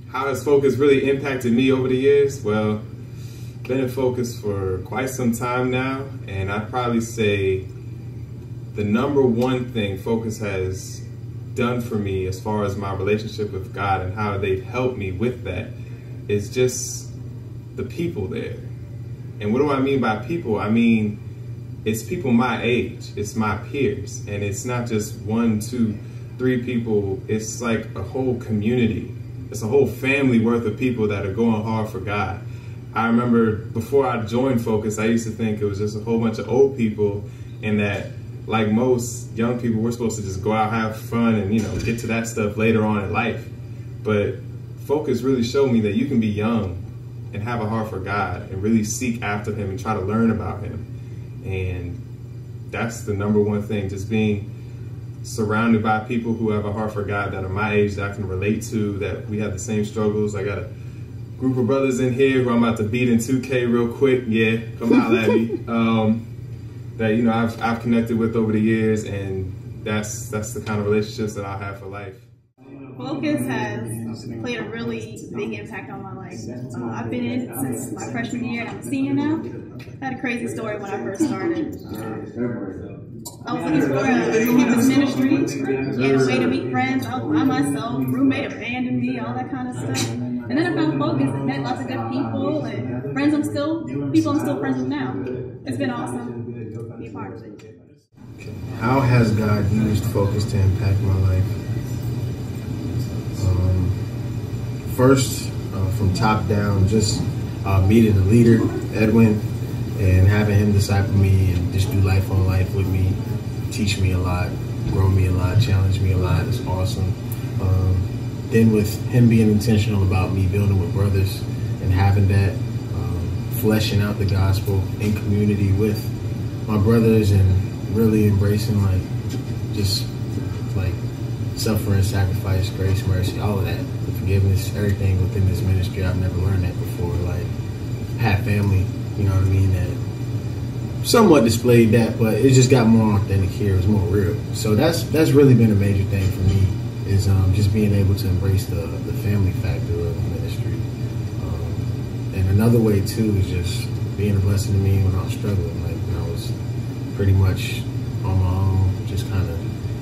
How has Focus really impacted me over the years? Well, been in Focus for quite some time now, and I'd probably say the number one thing Focus has done for me as far as my relationship with God and how they've helped me with that is just the people there. And what do I mean by people? I mean, it's people my age, it's my peers, and it's not just 1, 2, 3 people, it's like a whole community. It's a whole family worth of people that are going hard for God. I remember before I joined Focus, I used to think it was just a whole bunch of old people, and that like most young people, we're supposed to just go out, have fun, and get to that stuff later on in life. But Focus really showed me that you can be young and have a heart for God and really seek after Him and try to learn about Him. And that's the number one thing, just being surrounded by people who have a heart for God that are my age, that I can relate to, that we have the same struggles. I got a group of brothers in here who I'm about to beat in 2K real quick. Yeah, come holler at me. That I've connected with over the years, and that's the kind of relationships that I have for life. Focus has played a really big impact on my life. I've been in since my freshman year, and I'm a senior now. I had a crazy story when I first started. I was looking for a campus ministry and a way to meet friends. I was by myself, roommate abandoned me, all that kind of stuff. And then I found Focus and met lots of good people and friends people I'm still friends with now. It's been awesome to be a part of it. How has God used Focus to impact my life? First, from top down, just meeting the leader, Edwin, and having him disciple me and just do life on life with me, teach me a lot, grow me a lot, challenge me a lot. It's awesome. Then with him being intentional about me building with brothers and having that, fleshing out the gospel in community with my brothers and really embracing suffering, sacrifice, grace, mercy, all of that, forgiveness, everything within this ministry. I've never learned that before. Had family, you know what I mean, that somewhat displayed that, but it just got more authentic here. It was more real. So that's really been a major thing for me, is just being able to embrace the family factor of the ministry. And another way too is just being a blessing to me when I was struggling. When I was pretty much on my own, just kind of,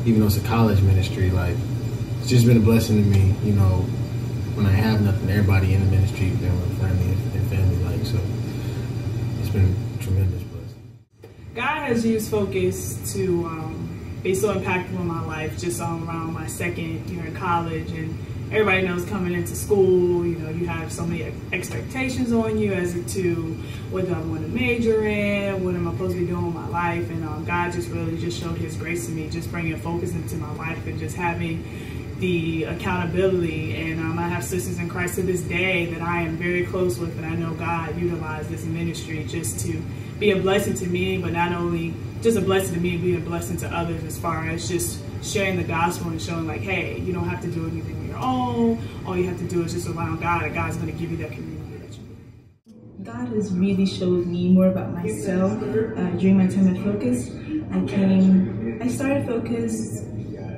even though it's a college ministry, it's just been a blessing to me, when I have nothing, everybody in the ministry, they're friendly and family-like, so it's been a tremendous blessing. God has used Focus to be so impactful in my life, just around my second year in college, and everybody knows coming into school, you have so many expectations on you as to what do I want to major in, what am I supposed to be doing with my life, and God just really just showed His grace to me, just bringing Focus into my life and just having the accountability. And I have sisters in Christ to this day that I am very close with, and I know God utilized this ministry just to be a blessing to me, but not only just a blessing to me, be a blessing to others as far as just sharing the gospel and showing hey, you don't have to do anything on your own. All you have to do is just rely on God, and God's going to give you that community that you need. God has really showed me more about myself during my time at Focus. I started Focus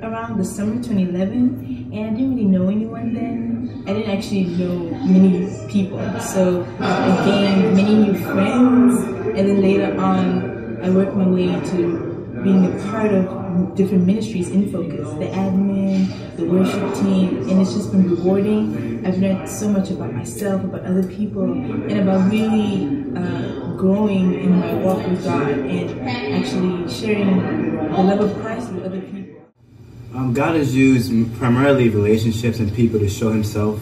around the summer 2011, and I didn't really know anyone then. I didn't actually know many people, so I gained many new friends, and then later on I worked my way to being a part of different ministries in Focus, the admin, the worship team, and it's just been rewarding. I've learned so much about myself, about other people, and about really growing in my walk with God and actually sharing the love of Christ with other people. God has used primarily relationships and people to show Himself,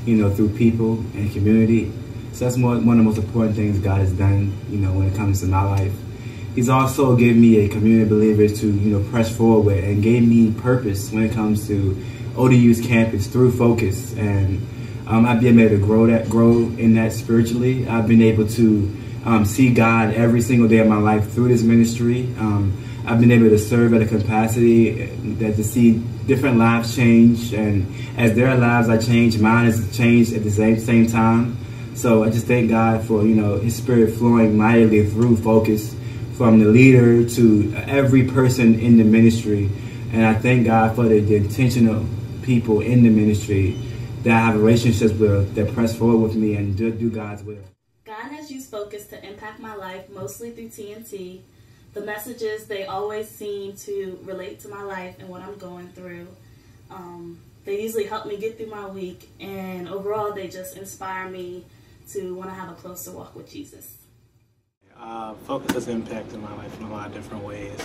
through people and community. So that's one of the most important things God has done, when it comes to my life. He's also given me a community of believers to, press forward with, and gave me purpose when it comes to ODU's campus through Focus. And I've been able to grow in that spiritually. I've been able to see God every single day of my life through this ministry. I've been able to serve at a capacity that to see different lives change, and as their lives are changed, mine has changed at the same time. So I just thank God for His Spirit flowing mightily through Focus, from the leader to every person in the ministry. And I thank God for the intentional people in the ministry that I have relationships with that press forward with me and do God's will. God has used Focus to impact my life mostly through TNT. The messages, they always seem to relate to my life and what I'm going through. They usually help me get through my week, and overall they just inspire me to want to have a closer walk with Jesus. Focus has impacted my life in a lot of different ways.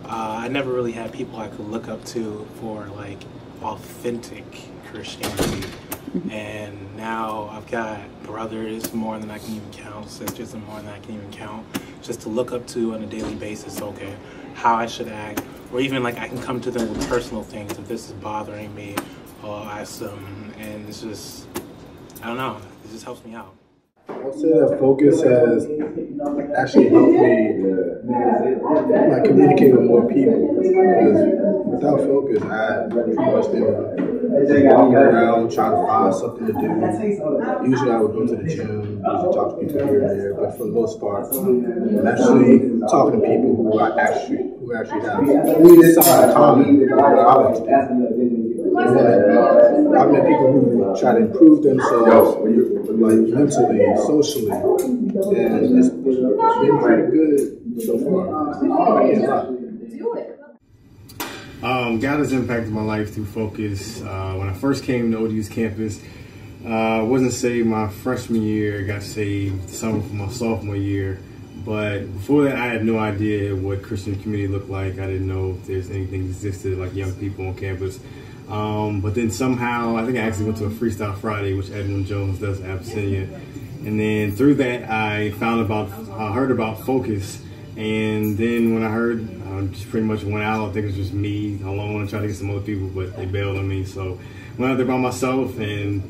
I never really had people I could look up to for like authentic Christianity, and now I've got brothers more than I can even count, sisters more than I can even count, just to look up to on a daily basis. Okay, how I should act, or even like I can come to them with personal things if this is bothering me, or ask them, and it's just, I don't know, it just helps me out. I'll say that Focus has actually helped me like communicate with more people, because without Focus, I pretty much been walking around trying to find something to do. Usually I would go to the gym, usually talk to people here and there, but for the most part, I'm actually talking to people who actually have something in common with what I want to do. I've met people who try to improve themselves, like mentally, socially, and it's been pretty good so far. I can't lie. God has impacted my life through Focus. When I first came to ODU's campus, I wasn't saved my freshman year. I got saved summer for my sophomore year. But before that, I had no idea what Christian community looked like. I didn't know if there's anything that existed like young people on campus. But then somehow, I think I actually went to a Freestyle Friday, which Edwin Jones does at Abyssinia. And then through that, I heard about Focus. And then when I heard, just pretty much went out. I think it was just me alone and tried to get some other people, but they bailed on me. So went out there by myself, and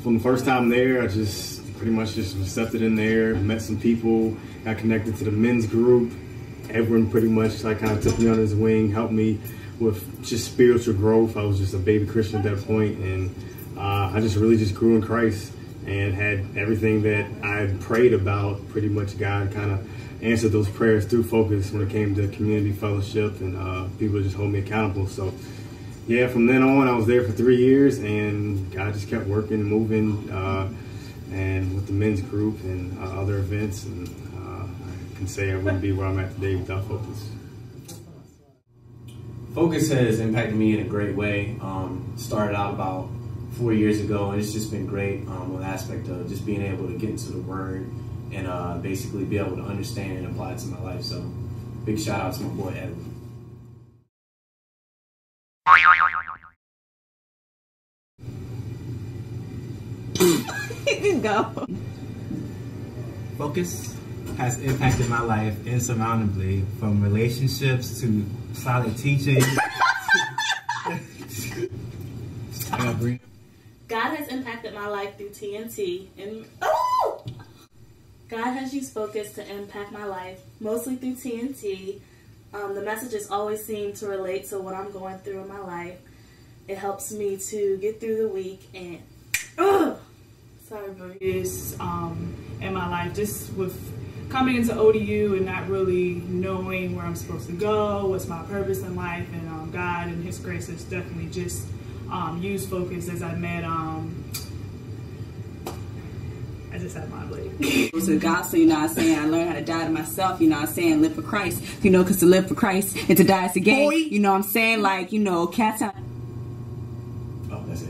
from the first time there, I just pretty much just accepted in there, met some people, got connected to the men's group. Edwin pretty much like kind of took me under his wing, helped me with just spiritual growth. I was just a baby Christian at that point, and I just really just grew in Christ and had everything that I prayed about. Pretty much God kind of answered those prayers through Focus when it came to community fellowship, and people just hold me accountable. So yeah, from then on, I was there for 3 years, and God just kept working, moving, and with the men's group and other events, and I can say I wouldn't be where I'm at today without Focus. Focus has impacted me in a great way. Started out about 4 years ago, and it's just been great with the aspect of just being able to get into the Word and basically be able to understand and apply it to my life. So big shout out to my boy Edwin. Go. Focus has impacted my life insurmountably, from relationships to solid teaching. God has impacted my life through TNT, and God has used Focus to impact my life mostly through TNT. The messages always seem to relate to what I'm going through in my life. It helps me to get through the week, and sorry, bro. Is in my life, just with coming into ODU and not really knowing where I'm supposed to go, what's my purpose in life, and God and His grace has definitely just used Focus as I met. I just had my lady. To the gospel, you know what I'm saying? I learned how to die to myself, you know what I'm saying? Live for Christ, you know, because to live for Christ and to die is a gain, you know what I'm saying? Like, you know, cats out. Oh, that's it.